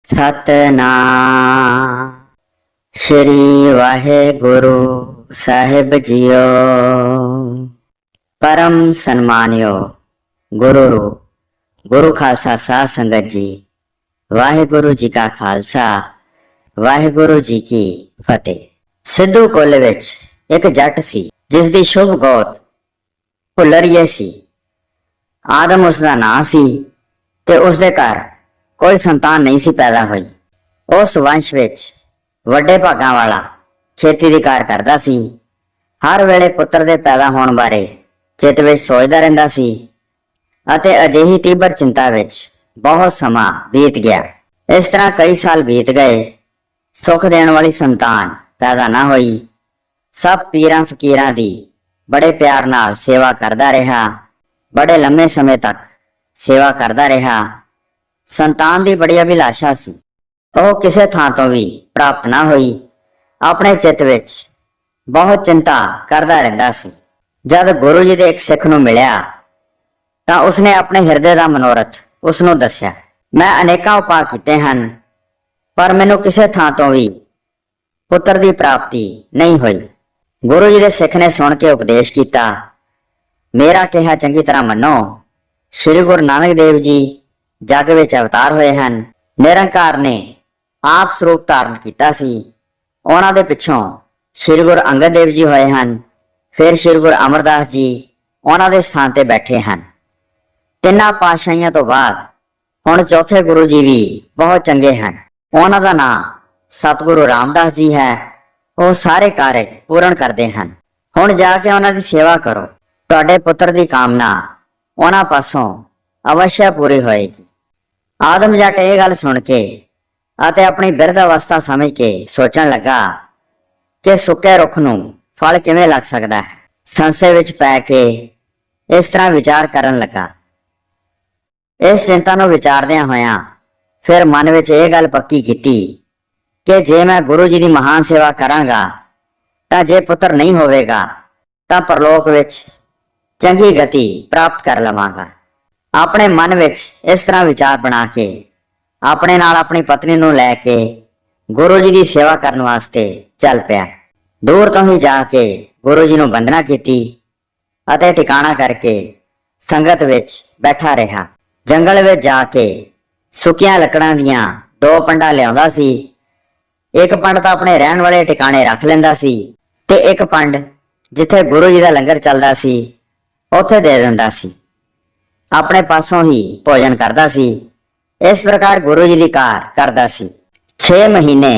ਸਤਨਾਮ ਸ਼੍ਰੀ ਵਾਹਿਗੁਰੂ ਸਾਹਿਬ JIO. परम सन्मानियो गुरु गुरु खालसा साध संगत जी, वाहिगुरु जी का खालसा वाहिगुरु जी की फतेह। सिद्धू कुल विच एक जट सी जिस दी शुभ गौत भुल्लरिए सी। आदम उसका नां सी ते उसदे घर कोई संतान नहीं सी पैदा हुई। उस वंश विच वड्डे भागां वाला खेती दी कार करदा सी। हर वेले पुत्र दे पैदा होण बारे चित विच सोचदा रहिंदा सी अते अजिही तीबर चिंता विच बहुत समा बीत गया। इस तरह कई साल बीत गए, सुख देने वाली संतान पैदा ना हुई। सब पीरां फकीरां दी बड़े प्यार नाल सेवा करदा रहा, बड़े लंबे समय तक सेवा करदा रहा। संतान दी बड़ी अभिलाषा सी, ओह किसे थां तो भी प्राप्त ना हुई। अपने चित विच बहुत चिंता करदा रहिंदा सी। जद गुरु जी दे एक सिख नूं मिलिया तां उसने अपने हिरदे दा मनोरथ उसनूं दस्सिया। मैं अनेकां उपाय कीते हन पर मैनूं किसे थां तो भी पुत्र दी प्राप्ति नहीं हुई। गुरु जी दे सिख ने सुण के उपदेश कीता, मेरा कहा चंगी तरह मन्नो। श्री गुरु नानक देव जी जग विच अवतार होए हन। निरंकार ने आप स्वरूप धारण कीता सी। उन्हां दे पिछों श्री गुरु अंगद देव जी होए हन। फिर श्री गुरु अमरदास जी उन्हां दे स्थान ते बैठे हन। तिन्हां पातशाहियां तो बाद हुण चौथे गुरु जी भी बहुत चंगे हन। उन्हां दा नाम सतगुरु रामदास जी है। वो सारे कार्य पूर्ण करते हैं। हुण जाके उन्हां दी सेवा करो, तुहाडे पुत्र दी कामना उन्हां पासों अवश्य पूरी होएगी। आदम जट ये गल सुन के अते अपनी बिरध अवस्था समझ के सोचण लगा कि सुके रुख नूं फल किवें लग सकदा है। संशय विच पै के इस तरह विचार करन लगा। इस चिंता नूं विचारदियां होइयां फिर मन विच यह गल पक्की कीती कि जे मैं गुरु जी दी महान सेवा करांगा तां जे पुत्र नहीं होवेगा तां परलोक विच चंगी गति प्राप्त कर लवांगा। अपने मन विच इस तरह विचार बना के अपने नाल अपनी पत्नी नूं लै के गुरु जी दी सेवा करन वास्ते चल पिया। दूर तो ही जाके गुरु जी नूं वंदना कीती अते ठिकाना करके संगत विच बैठा रहा। जंगल विच जाके सुकियां लकड़ां दियां 2 पंडां लिआउंदा सी। एक पंड तां अपने रहण वाले ठिकाने रख लैंदा सी ते एक पंड जिथे गुरु जी दा लंगर चलदा सी उत्थे दे दिंदा सी। अपने पासों ही भोजन करदा सी। इस प्रकार गुरु जी दी कार करदा सी। 6 महीने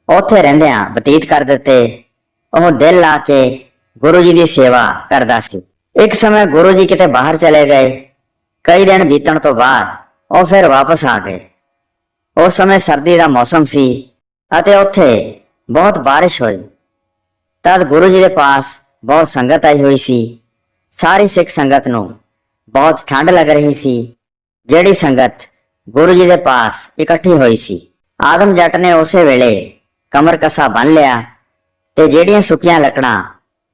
उत्थे रहिंदियां बतीत कर दिते। ਉਹ दिल ला के गुरु जी की सेवा करदा सी। एक समय गुरु जी किते बाहर चले गए। कई दिन बीतण तो बाद ਉਹ फिर वापस आ गए। उस समय सर्दी का मौसम सी अते उत्थे बहुत बारिश हुई। तद गुरु जी के पास बहुत संगत आई हुई सी। सारी सिख संगत नूं बहुत ठंड लग रही सी। जिहड़ी संगत गुरु जी के पास इकट्ठी हुई सी, आदम जट ने उसे वेले कमर कसा बन लिया ते ਜਿਹੜੀਆਂ ਸੁੱਕੀਆਂ ਲੱਕੜਾਂ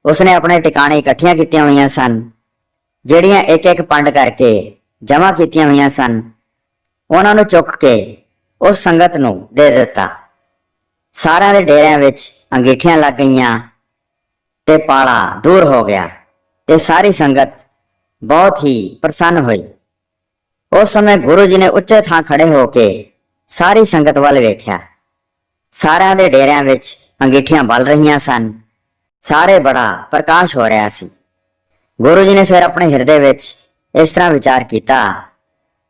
उसने अपने टिकाणे इकट्ठियां कीतियां होईयां सन, ਜਿਹੜੀਆਂ एक एक पंड करके जमा कीतियां होईयां सन, उन्हां नूं चुक के उस संगत नूं दे दिता। सारिਆਂ ਦੇ ਡੇਰਿਆਂ ਵਿੱਚ अंगीठियां लग गईयां ते पाला दूर हो गया ते सारी संगत बहुत ही प्रसन्न हुई। उस समय गुरु जी ने उच्चे थां खड़े होके सारी संगत वाल वेख्या। सारिਆਂ ਦੇ ਡੇਰਿਆਂ ਵਿੱਚ अंगीठियां बल रही सन। सारे बड़ा प्रकाश हो रहा सी। गुरु जी ने फिर अपने हिरदे विच इस तरह विचार किया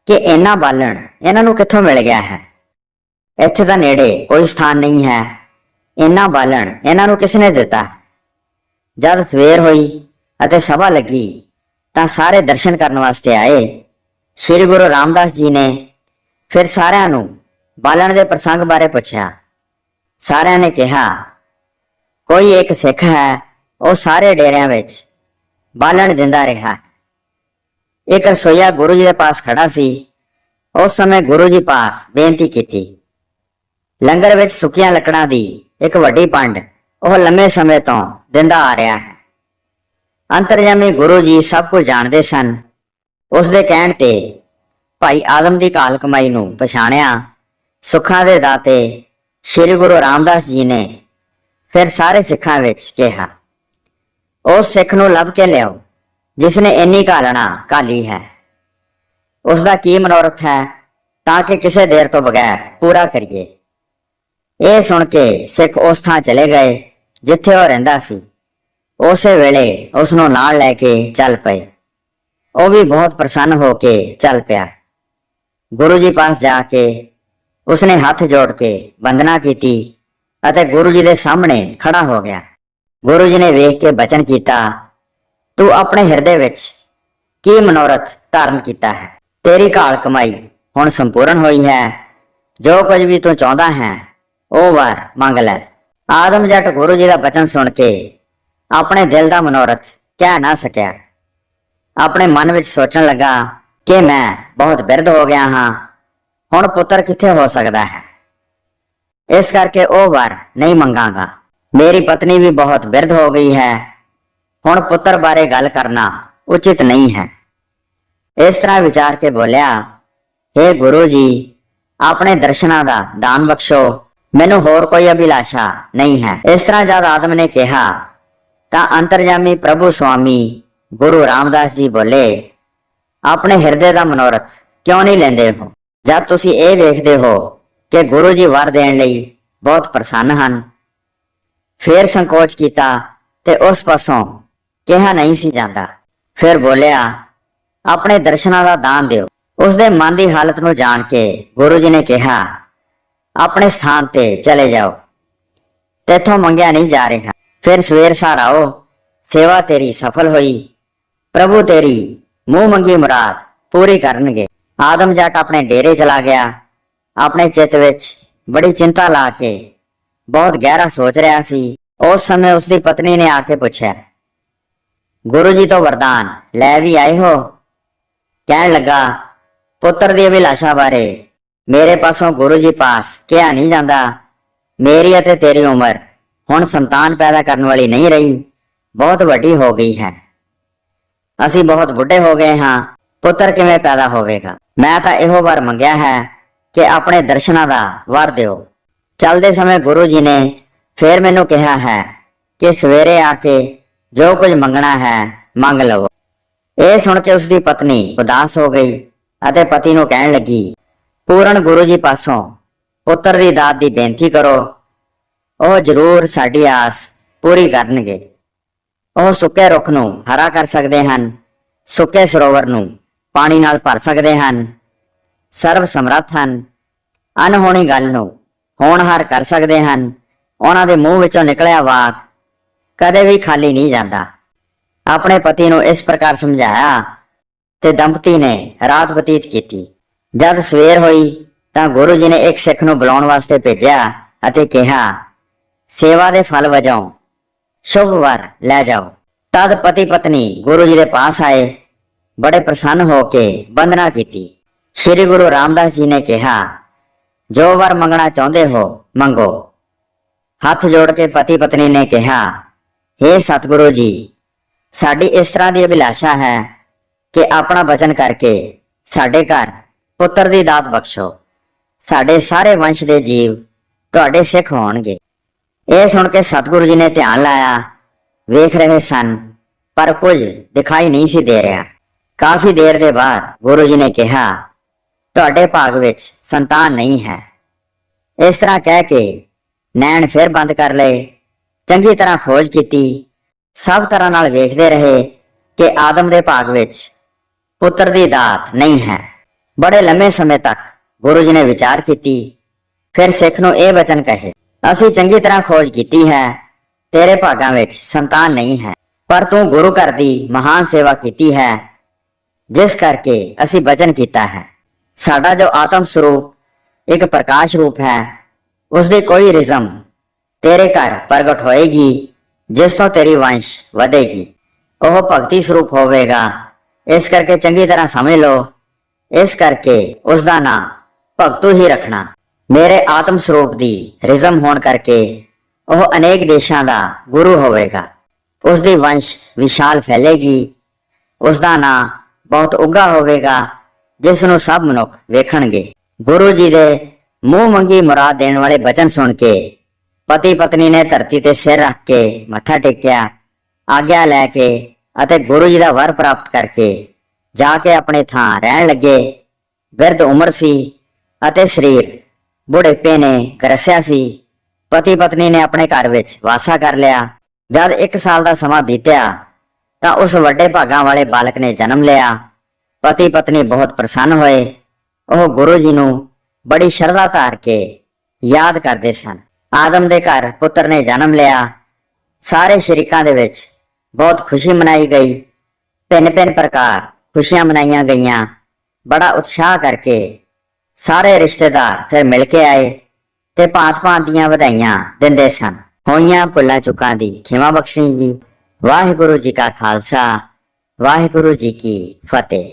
कि इन्ना बालन इन्हां नूं कित्थों मिल गया है। इत्थे तां नेड़े कोई स्थान नहीं है। इन्ना बालन इन्हां नूं किसने दिता है। जद सवेर हुई अते सभा लगी तां सारे दर्शन करने वास्ते आए। श्री गुरु रामदास जी ने फिर सारिਆਂ नूं बालन दे प्रसंग बारे पुछया। सारिਆਂ ने कहा, कोई एक सिख है वह सारे डेरिया विच बालन दिंदा रहा। एक रसोईया गुरु जी के पास खड़ा सी। उस समय गुरु जी पास बेनती की। लंगर विच सुकियां लकड़ां दी एक वड्डी पंड वह लंबे समय तो दिंदा आ रहा है। अंतरजामी गुरु जी सब कुछ जानते सन। उसके कहण ते भाई आदम की घाल कमाई नूं पछाणिया ਸੁੱਖਾਂ ਦੇ ਦਾਤੇ ਸ੍ਰੀ ਗੁਰੂ ਰਾਮਦਾਸ ਜੀ ਨੇ ਫਿਰ ਸਾਰੇ ਸਿੱਖਾਂ ਵਿੱਚ ਕਿਹਾ, ਉਸ ਸਿੱਖ ਨੂੰ ਲੱਭ ਕੇ ਲਿਆਓ ਜਿਸ ਨੇ ਇੰਨੀ ਘਾਲਣਾ ਘਾਲੀ ਹੈ। ਉਸ ਦਾ ਕੀ ਮਨੋਰਥ ਹੈ ਤਾਂ ਕਿ ਕਿਸੇ ਦੇਰ ਤੋਂ ਬਗੈਰ ਪੂਰਾ ਕਰੀਏ। ਇਹ ਸੁਣ ਕੇ ਸਿੱਖ ਉਸ ਥਾਂ ਚਲੇ ਗਏ ਜਿੱਥੇ ਉਹ ਰਹਿੰਦਾ ਸੀ। ਉਸੇ ਵੇਲੇ ਉਸ ਨੂੰ ਨਾਲ ਲੈ ਕੇ ਚੱਲ ਪਏ। ਉਹ ਵੀ ਬਹੁਤ ਪ੍ਰਸੰਨ ਹੋ ਕੇ ਚੱਲ ਪਿਆ। ਗੁਰੂ ਜੀ ਪਾਸ ਜਾ ਕੇ ਉਸਨੇ ਹੱਥ ਜੋੜ ਕੇ ਵੰਦਨਾ ਕੀਤੀ ਅਤੇ ਗੁਰੂ ਜੀ ਦੇ ਸਾਹਮਣੇ ਖੜਾ ਹੋ ਗਿਆ। ਗੁਰੂ ਜੀ ਨੇ ਵੇਖ ਕੇ ਬਚਨ ਕੀਤਾ, ਤੂੰ ਆਪਣੇ ਹਿਰਦੇ ਵਿੱਚ ਕੀ ਮਨੋਰਥ ਧਾਰਨ ਕੀਤਾ ਹੈ? ਤੇਰੀ ਘਾਲ ਕਮਾਈ ਹੁਣ ਸੰਪੂਰਨ ਹੋਈ ਹੈ। ਜੋ ਕੁਝ ਵੀ ਤੂੰ ਚਾਹੁੰਦਾ ਹੈ ਉਹ ਵਾਰ ਮੰਗ ਲੈ। ਆਦਮ ਜੱਟ ਗੁਰੂ ਜੀ ਦਾ ਬਚਨ ਸੁਣ ਕੇ ਆਪਣੇ ਦਿਲ ਦਾ ਮਨੋਰਥ ਕਹਿ ਨਾ ਸਕਿਆ। ਆਪਣੇ ਮਨ ਵਿੱਚ ਸੋਚਣ ਲੱਗਾ ਕਿ ਮੈਂ ਬਹੁਤ ਬਿਰਧ ਹੋ ਗਿਆ ਹਾਂ, ਹੁਣ ਪੁੱਤਰ ਕਿੱਥੇ ਹੋ ਸਕਦਾ ਹੈ। ਇਸ ਕਰਕੇ ਉਹ ਵਰ ਨਹੀਂ ਮੰਗਾਂਗਾ। ਮੇਰੀ ਪਤਨੀ ਵੀ ਬਹੁਤ ਬਿਰਧ ਹੋ ਗਈ ਹੈ, ਹੁਣ ਪੁੱਤਰ ਬਾਰੇ ਗੱਲ ਕਰਨਾ ਉਚਿਤ ਨਹੀਂ ਹੈ। ਇਸ ਤਰ੍ਹਾਂ ਵਿਚਾਰ ਕੇ ਬੋਲਿਆ, हे ਗੁਰੂ ਜੀ, ਆਪਣੇ ਦਰਸ਼ਨਾਂ ਦਾ ਦਾਨ ਬਖਸ਼ੋ, ਮੈਨੂੰ ਹੋਰ ਕੋਈ ਅਭਿਲਾਸ਼ਾ ਨਹੀਂ ਹੈ। ਇਸ ਤਰ੍ਹਾਂ ਜਦ ਆਦਮ ਨੇ ਕਿਹਾ ਤਾਂ ਅੰਤਰਜਾਮੀ ਪ੍ਰਭੂ ਸੁਆਮੀ ਗੁਰੂ ਰਾਮਦਾਸ ਜੀ ਬੋਲੇ, ਆਪਣੇ ਹਿਰਦੇ ਦਾ ਮਨੋਰਥ ਕਿਉਂ ਨਹੀਂ ਲੈਂਦੇ ਹੋ? ਜਦ ਤੁਸੀਂ ਇਹ ਵੇਖਦੇ ਹੋ ਕਿ ਗੁਰੂ ਜੀ ਵਰ ਦੇਣ ਲਈ ਬਹੁਤ ਪ੍ਰਸੰਨ ਹਨ। ਫੇਰ ਸੰਕੋਚ ਕੀਤਾ ਤੇ ਉਸ ਪਾਸੋਂ ਕਿਹਾ ਨਹੀਂ ਸੀ ਜਾਂਦਾ। ਫਿਰ ਬੋਲਿਆ, ਆਪਣੇ ਦਰਸ਼ਨਾਂ ਦਾ ਦਾਨ ਦਿਓ। ਉਸਦੇ ਮਨ ਦੀ ਹਾਲਤ ਨੂੰ ਜਾਣ ਕੇ ਗੁਰੂ ਜੀ ਨੇ ਕਿਹਾ, ਆਪਣੇ ਸਥਾਨ ਤੇ ਚਲੇ ਜਾਓ, ਤੇਥੋਂ ਮੰਗਿਆ ਨਹੀਂ ਜਾ ਰਿਹਾ। ਫਿਰ ਸਵੇਰ ਸਾਰ ਆਓ, ਸੇਵਾ ਤੇਰੀ ਸਫਲ ਹੋਈ, ਪ੍ਰਭੂ ਤੇਰੀ ਮੂੰਹ ਮੰਗੀ ਮੁਰਾਦ ਪੂਰੀ ਕਰਨਗੇ। ਆਦਮ ਜੱਟ ਆਪਣੇ ਡੇਰੇ ਚਲਾ ਗਿਆ। ਆਪਣੇ ਚਿੱਤ ਵਿੱਚ ਬੜੀ ਚਿੰਤਾ ਲਾ ਕੇ ਬਹੁਤ ਗਹਿਰਾ ਸੋਚ ਰਿਹਾ ਸੀ। ਉਸ ਸਮੇਂ ਉਸਦੀ ਪਤਨੀ ਨੇ ਆ ਕੇ ਪੁੱਛਿਆ, ਗੁਰੂ ਜੀ ਤੋਂ ਵਰਦਾਨ ਲੈ ਵੀ ਆਏ ਹੋ? ਕਹਿਣ ਲੱਗਾ, ਪੁੱਤਰ ਦੀ ਅਭਿਲਾਸ਼ਾ ਬਾਰੇ ਮੇਰੇ ਪਾਸੋਂ ਗੁਰੂ ਜੀ ਪਾਸ ਕਿਹਾ ਨਹੀਂ ਜਾਂਦਾ। ਮੇਰੀ ਅਤੇ ਤੇਰੀ ਉਮਰ ਹੁਣ ਸੰਤਾਨ ਪੈਦਾ ਕਰਨ ਵਾਲੀ ਨਹੀਂ ਰਹੀ, ਬਹੁਤ ਵੱਡੀ ਹੋ ਗਈ ਹੈ। ਅਸੀਂ ਬਹੁਤ ਬੁੱਢੇ ਹੋ ਗਏ ਹਾਂ, ਪੁੱਤਰ ਕਿਵੇਂ ਪੈਦਾ ਹੋਵੇਗਾ? ਮੈਂ ਤਾਂ ਇਹੋ ਵਰ ਮੰਗਿਆ ਹੈ ਕਿ ਆਪਣੇ ਦਰਸ਼ਨਾਂ ਦਾ ਵਰ ਦਿਓ। ਚੱਲਦੇ ਸਮੇਂ ਗੁਰੂ ਜੀ ਨੇ ਫਿਰ ਮੈਨੂੰ ਕਿਹਾ ਹੈ ਕਿ ਸਵੇਰੇ ਆ ਕੇ ਜੋ ਕੁਝ ਮੰਗਣਾ ਹੈ ਮੰਗ ਲਵੋ। ਇਹ ਸੁਣ ਕੇ ਉਸਦੀ ਪਤਨੀ ਉਦਾਸ ਹੋ ਗਈ ਅਤੇ ਪਤੀ ਨੂੰ ਕਹਿਣ ਲੱਗੀ, ਪੂਰਨ ਗੁਰੂ ਜੀ ਪਾਸੋਂ ਪੁੱਤਰ ਦੀ ਦਾਤ ਦੀ ਬੇਨਤੀ ਕਰੋ, ਉਹ ਜ਼ਰੂਰ ਸਾਡੀ ਆਸ ਪੂਰੀ ਕਰਨਗੇ। ਉਹ ਸੁੱਕੇ ਰੁੱਖ ਨੂੰ ਹਰਾ ਕਰ ਸਕਦੇ ਹਨ, ਸੁੱਕੇ ਸਰੋਵਰ ਨੂੰ ਪਾਣੀ ਨਾਲ ਭਰ ਸਕਦੇ ਹਨ, ਸਰਵ ਸਮਰੱਥ ਹਨ, ਅਨਹੋਣੀ ਗੱਲ ਨੂੰ ਹੋਣਹਾਰ ਕਰ ਸਕਦੇ ਹਨ। ਉਹਨਾਂ ਦੇ ਮੂੰਹ ਵਿੱਚੋਂ ਨਿਕਲਿਆ ਵਾਕ ਕਦੇ ਵੀ ਖਾਲੀ ਨਹੀਂ ਜਾਂਦਾ। ਆਪਣੇ ਪਤੀ ਨੂੰ ਇਸ ਪ੍ਰਕਾਰ ਸਮਝਾਇਆ ਤੇ ਦੰਪਤੀ ਨੇ ਰਾਤ ਬਤੀਤ ਕੀਤੀ। ਜਦ ਸਵੇਰ ਹੋਈ ਤਾਂ ਗੁਰੂ ਜੀ ਨੇ ਇੱਕ ਸਿੱਖ ਨੂੰ ਬੁਲਾਉਣ ਵਾਸਤੇ ਭੇਜਿਆ ਅਤੇ ਕਿਹਾ, ਸੇਵਾ ਦੇ ਫਲ ਵਜੋਂ ਸ਼ੁਭ ਵਰ ਲੈ ਜਾਓ। ਤਦ ਪਤੀ ਪਤਨੀ ਗੁਰੂ ਜੀ ਦੇ ਪਾਸ ਆਏ, ਬੜੇ ਪ੍ਰਸੰਨ ਹੋ ਕੇ ਵੰਦਨਾ ਕੀਤੀ। ਸ੍ਰੀ ਗੁਰੂ ਰਾਮਦਾਸ ਜੀ ਨੇ ਕਿਹਾ, ਜੋ ਵਰ ਮੰਗਣਾ ਚਾਹੁੰਦੇ ਹੋ ਮੰਗੋ। ਹੱਥ ਜੋੜ ਕੇ ਪਤੀ ਪਤਨੀ ਨੇ ਕਿਹਾ, हे ਸਤਿਗੁਰੂ ਜੀ, ਸਾਡੀ ਇਸ ਤਰ੍ਹਾਂ ਦੀ ਅਭਿਲਾਸ਼ਾ ਹੈ ਕਿ ਆਪਣਾ ਬਚਨ ਕਰਕੇ ਸਾਡੇ ਘਰ ਪੁੱਤਰ ਦੀ ਦਾਤ ਬਖਸ਼ੋ। ਸਾਡੇ ਸਾਰੇ ਵੰਸ਼ ਦੇ ਜੀਵ ਤੁਹਾਡੇ ਸਿੱਖ ਹੋਣਗੇ। ਇਹ ਸੁਣ ਕੇ ਸਤਿਗੁਰੂ ਜੀ ਨੇ ਧਿਆਨ ਲਾਇਆ, ਵੇਖ ਰਹੇ ਸਨ ਪਰ ਕੁਝ ਦਿਖਾਈ ਨਹੀਂ ਸੀ ਦੇ ਰਿਹਾ। ਕਾਫੀ ਦੇਰ ਦੇ ਬਾਅਦ ਗੁਰੂ ਜੀ ਨੇ ਕਿਹਾ, ਤੁਹਾਡੇ ਭਾਗ ਵਿੱਚ ਸੰਤਾਨ ਨਹੀਂ ਹੈ। ਇਸ ਤਰ੍ਹਾਂ ਕਹਿ ਕੇ ਨੈਣ ਫਿਰ ਬੰਦ ਕਰ ਲਏ। ਚੰਗੀ ਤਰ੍ਹਾਂ ਖੋਜ ਕੀਤੀ, ਸਭ ਤਰ੍ਹਾਂ ਨਾਲ ਵੇਖਦੇ ਰਹੇ ਕਿ ਆਦਮ ਦੇ ਭਾਗ ਵਿੱਚ ਪੁੱਤਰ ਦੀ ਦਾਤ ਨਹੀਂ ਹੈ। ਬੜੇ ਲੰਮੇ ਸਮੇਂ ਤੱਕ ਗੁਰੂ ਜੀ ਨੇ ਵਿਚਾਰ ਕੀਤੀ। ਫਿਰ ਸਿੱਖ ਨੂੰ ਇਹ ਵਚਨ ਕਹੇ, ਅਸੀਂ ਚੰਗੀ ਤਰ੍ਹਾਂ ਖੋਜ ਕੀਤੀ ਹੈ, ਤੇਰੇ ਭਾਗਾਂ ਵਿੱਚ ਸੰਤਾਨ ਨਹੀਂ ਹੈ, ਪਰ ਤੂੰ ਗੁਰੂ ਘਰ ਦੀ ਮਹਾਨ ਸੇਵਾ ਕੀਤੀ ਹੈ, ਜਿਸ ਕਰਕੇ ਅਸੀਂ ਵਚਨ ਕੀਤਾ ਹੈ। ਸਾਡਾ ਜੋ ਆਤਮ ਸਰੂਪ ਇੱਕ ਪ੍ਰਕਾਸ਼ ਰੂਪ ਹੈ, ਉਸ ਦੀ ਕੋਈ ਰਿਜ਼ਮ ਤੇਰੇ ਘਰ ਪ੍ਰਗਟ ਹੋਏਗੀ, ਜਿਸ ਤੋਂ ਤੇਰੀ ਵੰਸ਼ ਵਧੇਗੀ। ਉਹ ਭਗਤੀ ਸਰੂਪ ਹੋਵੇਗਾ। ਇਸ ਕਰਕੇ ਚੰਗੀ ਤਰ੍ਹਾਂ ਸਮਝ ਲਓ। ਇਸ ਕਰਕੇ ਉਸ ਦਾ ਨਾਂ ਭਗਤੂ ਹੀ ਰੱਖਣਾ। ਮੇਰੇ ਆਤਮ ਸਰੂਪ ਦੀ ਰਿਜ਼ਮ ਹੋਣ ਕਰਕੇ ਉਹ ਅਨੇਕ ਦੇਸ਼ਾਂ ਦਾ ਗੁਰੂ ਹੋਵੇਗਾ। ਉਸ ਦੀ ਵੰਸ਼ ਵਿਸ਼ਾਲ ਫੈਲੇਗੀ। ਉਸ ਦਾ ਨਾਂ ਬਹੁਤ ਉੱਘਾ ਹੋਵੇਗਾ, ਜਿਸ ਨੂੰ ਸਭ ਮਨੁੱਖ ਵੇਖਣਗੇ। ਗੁਰੂ ਜੀ ਦੇ ਮੂੰਹ ਮੰਗੀ ਮੁਰਾਦ ਦੇਣ ਵਾਲੇ ਬਚਨ ਸੁਣ ਕੇ ਪਤੀ ਪਤਨੀ ਨੇ ਧਰਤੀ ਤੇ ਸਿਰ ਰੱਖ ਕੇ ਮੱਥਾ ਟੇਕਿਆ, ਆਗਿਆ ਲੈ ਕੇ ਅਤੇ ਗੁਰੂ ਜੀ ਦਾ ਵਰ ਪ੍ਰਾਪਤ ਕਰਕੇ ਜਾ ਕੇ ਆਪਣੇ ਥਾਂ ਰਹਿਣ ਲੱਗੇ। ਬਿਰਧ ਉਮਰ ਸੀ ਅਤੇ ਸਰੀਰ ਬੁਢੇਪੇ ਨੇ ਗਰਸਿਆ ਸੀ। ਪਤੀ ਪਤਨੀ ਨੇ ਆਪਣੇ ਘਰ ਵਿੱਚ ਵਾਸਾ ਕਰ ਲਿਆ। ਜਦ 1 ਸਾਲ ਦਾ ਸਮਾਂ ਬੀਤਿਆ ਤਾਂ ਉਸ ਵੱਡੇ ਭਾਗਾਂ ਵਾਲੇ ਬਾਲਕ ਨੇ ਜਨਮ ਲਿਆ। ਪਤੀ ਪਤਨੀ ਬਹੁਤ ਪ੍ਰਸੰਨ ਹੋਏ। ਉਹ ਗੁਰੂ ਜੀ ਨੂੰ ਬੜੀ ਸ਼ਰਧਾ ਧਾਰ ਕੇ ਯਾਦ ਕਰਦੇ ਸਨ। ਆਦਮ ਦੇ ਘਰ ਪੁੱਤਰ ਨੇ ਜਨਮ ਲਿਆ। ਸਾਰੇ ਸ਼ਰੀਕਾਂ ਦੇ ਵਿੱਚ ਬਹੁਤ ਖੁਸ਼ੀ ਮਨਾਈ ਗਈ। ਭਿੰਨ ਪ੍ਰਕਾਰ ਖੁਸ਼ੀਆਂ ਮਨਾਈਆਂ ਗਈਆਂ। ਬੜਾ ਉਤਸ਼ਾਹ ਕਰਕੇ ਸਾਰੇ ਰਿਸ਼ਤੇਦਾਰ ਫਿਰ ਮਿਲ ਕੇ ਆਏ ਤੇ ਭਾਂਤ ਦੀਆਂ ਵਧਾਈਆਂ ਦਿੰਦੇ ਸਨ। ਹੋਈਆਂ ਭੁੱਲਾਂ ਚੁੱਕਾਂ ਦੀ ਖਿਮਾ ਬਖਸ਼ਣੀ ਜੀ। ਵਾਹਿਗੁਰੂ ਜੀ ਕਾ ਖਾਲਸਾ, ਵਾਹਿਗੁਰੂ ਜੀ ਕੀ ਫਤਿਹ।